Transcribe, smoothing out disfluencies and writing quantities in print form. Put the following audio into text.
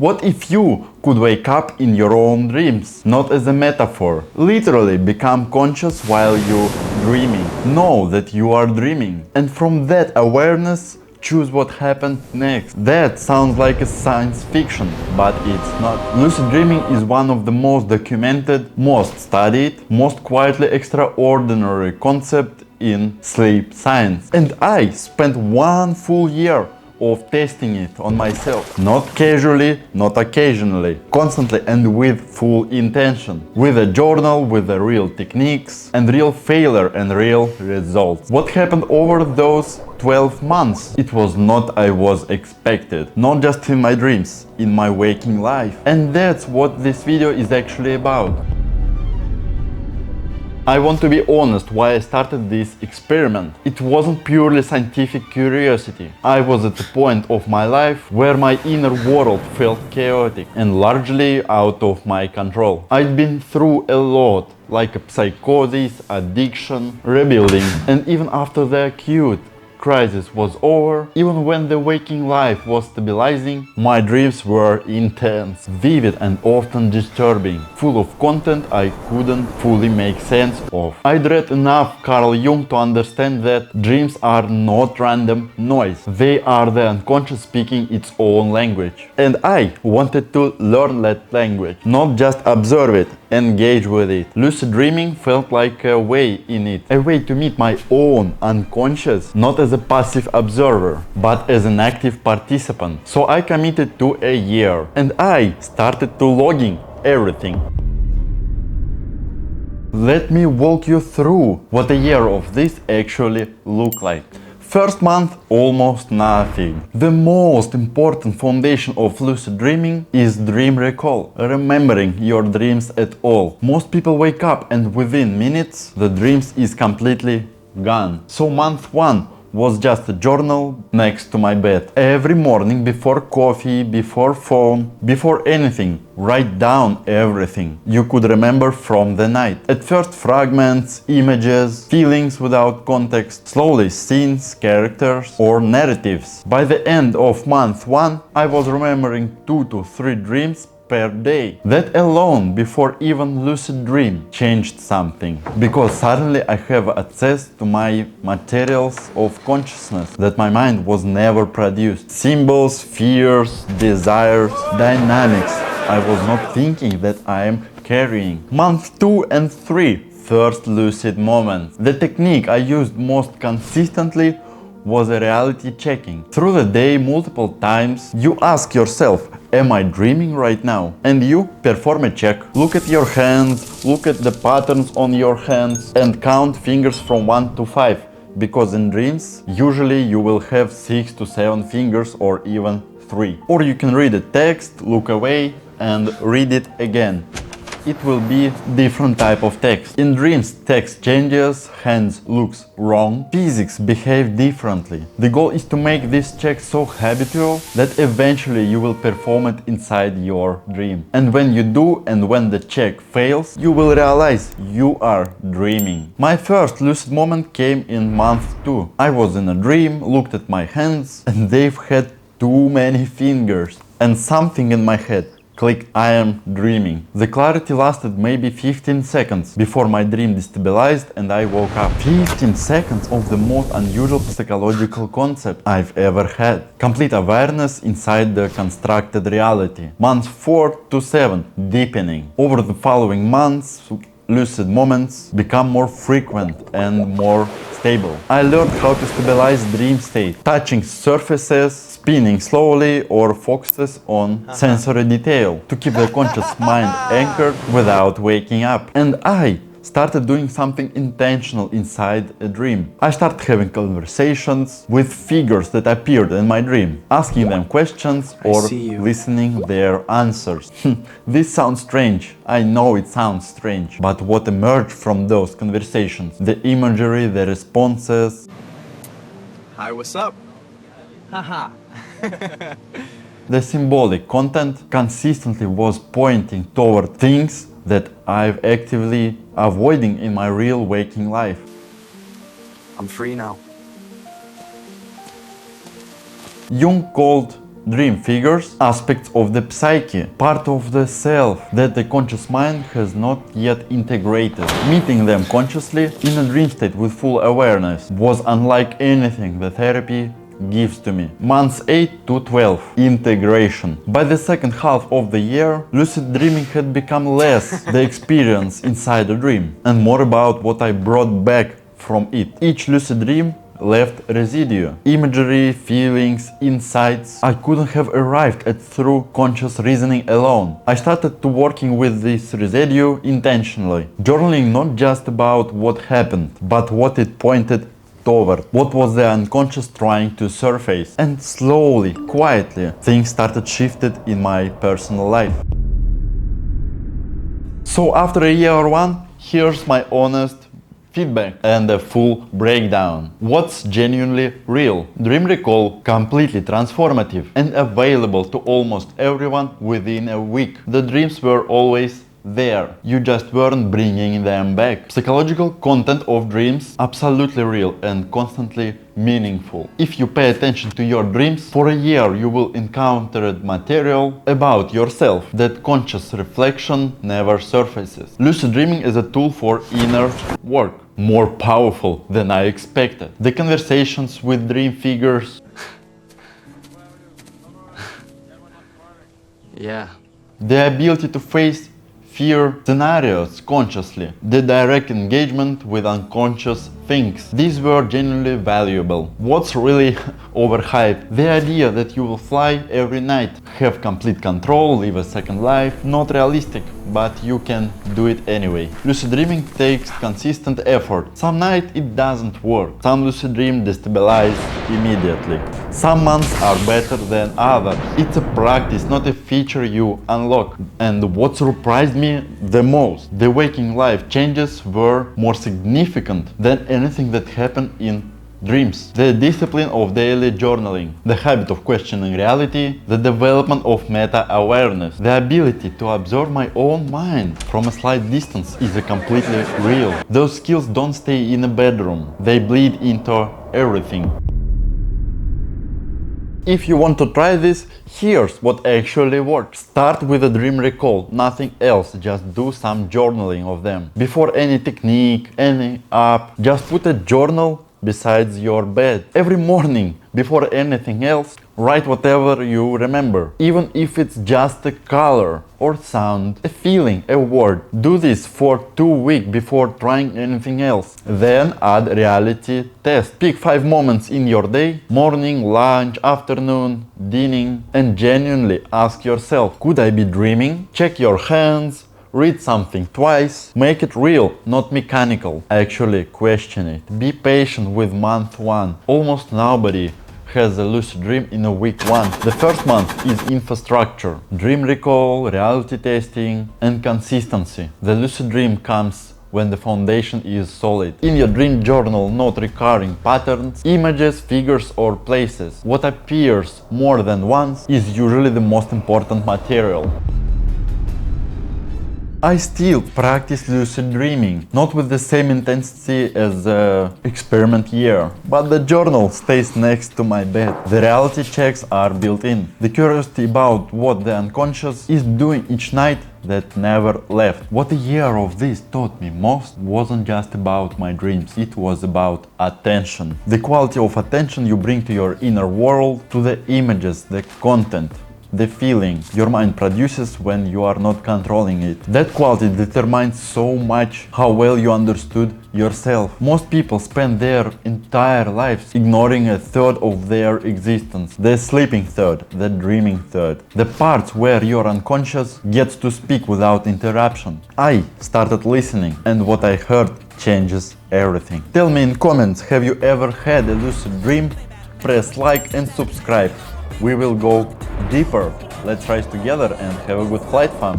What if you could wake up in your own dreams, not as a metaphor, literally become conscious while you're dreaming, know that you are dreaming, and from that awareness choose what happened next? That sounds like a science fiction, but it's not. Lucid dreaming is one of the most documented, most studied, most quietly extraordinary concept in sleep science. And I spent 1 full year of testing it on myself. Not casually, not occasionally, constantly and with full intention. With a journal, with the real techniques and real failure and real results. What happened over those 12 months? It was not I was expected. Not just in my dreams, in my waking life. And that's what this video is actually about. I want to be honest why I started this experiment. It wasn't purely scientific curiosity. I was at a point of my life where my inner world felt chaotic and largely out of my control. I'd been through a lot, like a psychosis, addiction, rebuilding, and even after the acute crisis was over, even when the waking life was stabilizing, my dreams were intense, vivid and often disturbing, full of content I couldn't fully make sense of. I'd read enough Carl Jung to understand that dreams are not random noise, they are the unconscious speaking its own language. And I wanted to learn that language, not just observe it, engage with it. Lucid dreaming felt like a way in it, a way to meet my own unconscious, not as a passive observer, but as an active participant. So I committed to a year and I started to logging everything. Let me walk you through what a year of this actually looked like. First month, almost nothing. The most important foundation of lucid dreaming is dream recall, remembering your dreams at all. Most people wake up and within minutes the dreams is completely gone. So month 1 was just a journal next to my bed. Every morning before coffee, before phone, before anything, write down everything you could remember from the night. At first fragments, images, feelings without context, slowly scenes, characters or narratives. By the end of month 1, I was remembering 2 to 3 dreams per day. That alone, before even lucid dream, changed something. Because suddenly I have access to my materials of consciousness that my mind was never produced. Symbols, fears, desires, dynamics I was not thinking that I am carrying. Month 2 and 3, first lucid moments. The technique I used most consistently was a reality checking. Through the day, multiple times, you ask yourself, am I dreaming right now? And you perform a check. Look at your hands, look at the patterns on your hands and count fingers from 1 to 5. Because in dreams, usually you will have 6 to 7 fingers or even 3. Or you can read a text, look away and read it again. It will be different type of text. In dreams, text changes, hands looks wrong, physics behave differently. The goal is to make this check so habitual that eventually you will perform it inside your dream. And when you do and when the check fails, you will realize you are dreaming. My first lucid moment came in month 2. I was in a dream, looked at my hands and they've had too many fingers. And something in my head click, I am dreaming. The clarity lasted maybe 15 seconds before my dream destabilized and I woke up. 15 seconds of the most unusual psychological concept I've ever had. Complete awareness inside the constructed reality. Months 4 to 7, deepening. Over the following months, lucid moments become more frequent and more stable. I learned how to stabilize dream state, touching surfaces, spinning slowly or focuses on sensory detail to keep the conscious mind anchored without waking up. And I started doing something intentional inside a dream. I started having conversations with figures that appeared in my dream, asking them questions or listening their answers. This sounds strange. I know it sounds strange. But what emerged from those conversations, the imagery, the responses. Hi, what's up? Haha. The symbolic content consistently was pointing toward things that I've actively avoiding in my real waking life. I'm free now. Jung called Dream figures aspects of the psyche, part of the self that the conscious mind has not yet integrated. Meeting them consciously in a dream state with full awareness was unlike anything the therapy gives to me. Months 8 to 12. Integration. By the second half of the year, lucid dreaming had become less the experience inside a dream and more about what I brought back from it. Each lucid dream left residue, imagery, feelings, insights I couldn't have arrived at through conscious reasoning alone. I started to working with this residue intentionally, journaling not just about what happened, but what it pointed toward, what was the unconscious trying to surface. And slowly, quietly, things started shifted in my personal life. So after a year or one, here's my honest feedback and a full breakdown. What's genuinely real? Dream recall completely transformative and available to almost everyone within a week. The dreams were always there. You just weren't bringing them back. Psychological content of dreams absolutely real and constantly meaningful. If you pay attention to your dreams, for a year you will encounter material about yourself that conscious reflection never surfaces. Lucid dreaming is a tool for inner work, more powerful than I expected. The conversations with dream figures, the ability to face fear scenarios consciously, the direct engagement with unconscious things. These were genuinely valuable. What's really overhyped? The idea that you will fly every night, have complete control, live a second life. Not realistic, but you can do it anyway. Lucid dreaming takes consistent effort. Some night it doesn't work. Some lucid dream destabilize immediately. Some months are better than others. It's a practice, not a feature you unlock. And what surprised me the most, the waking life changes were more significant than anything that happened in dreams. The discipline of daily journaling, the habit of questioning reality, the development of meta-awareness, the ability to observe my own mind from a slight distance is completely real. Those skills don't stay in a bedroom, they bleed into everything. If you want to try this, here's what actually works. Start with a dream recall, nothing else, just do some journaling of them. Before any technique, any app, just put a journal besides your bed. Every morning, before anything else, write whatever you remember, even if it's just a color or sound, a feeling, a word. Do this for 2 weeks before trying anything else. Then add reality test. Pick 5 moments in your day, morning, lunch, afternoon, dinner, and genuinely ask yourself, could I be dreaming? Check your hands, read something twice, make it real, not mechanical. Actually question it. Be patient with month 1. Almost nobody has a lucid dream in a week 1. The first month is infrastructure, dream recall, reality testing, and consistency. The lucid dream comes when the foundation is solid. In your dream journal, note recurring patterns, images, figures, or places. What appears more than once is usually the most important material. I still practice lucid dreaming, not with the same intensity as the experiment year, but the journal stays next to my bed. The reality checks are built in. The curiosity about what the unconscious is doing each night that never left. What a year of this taught me most wasn't just about my dreams, it was about attention. The quality of attention you bring to your inner world, to the images, the content, the feeling your mind produces when you are not controlling it. That quality determines so much how well you understood yourself. Most people spend their entire lives ignoring a third of their existence. The sleeping third, the dreaming third. The parts where your unconscious gets to speak without interruption. I started listening, and what I heard changes everything. Tell me in comments, have you ever had a lucid dream? Press like and subscribe. We will go deeper. Let's rise together and have a good flight, fam.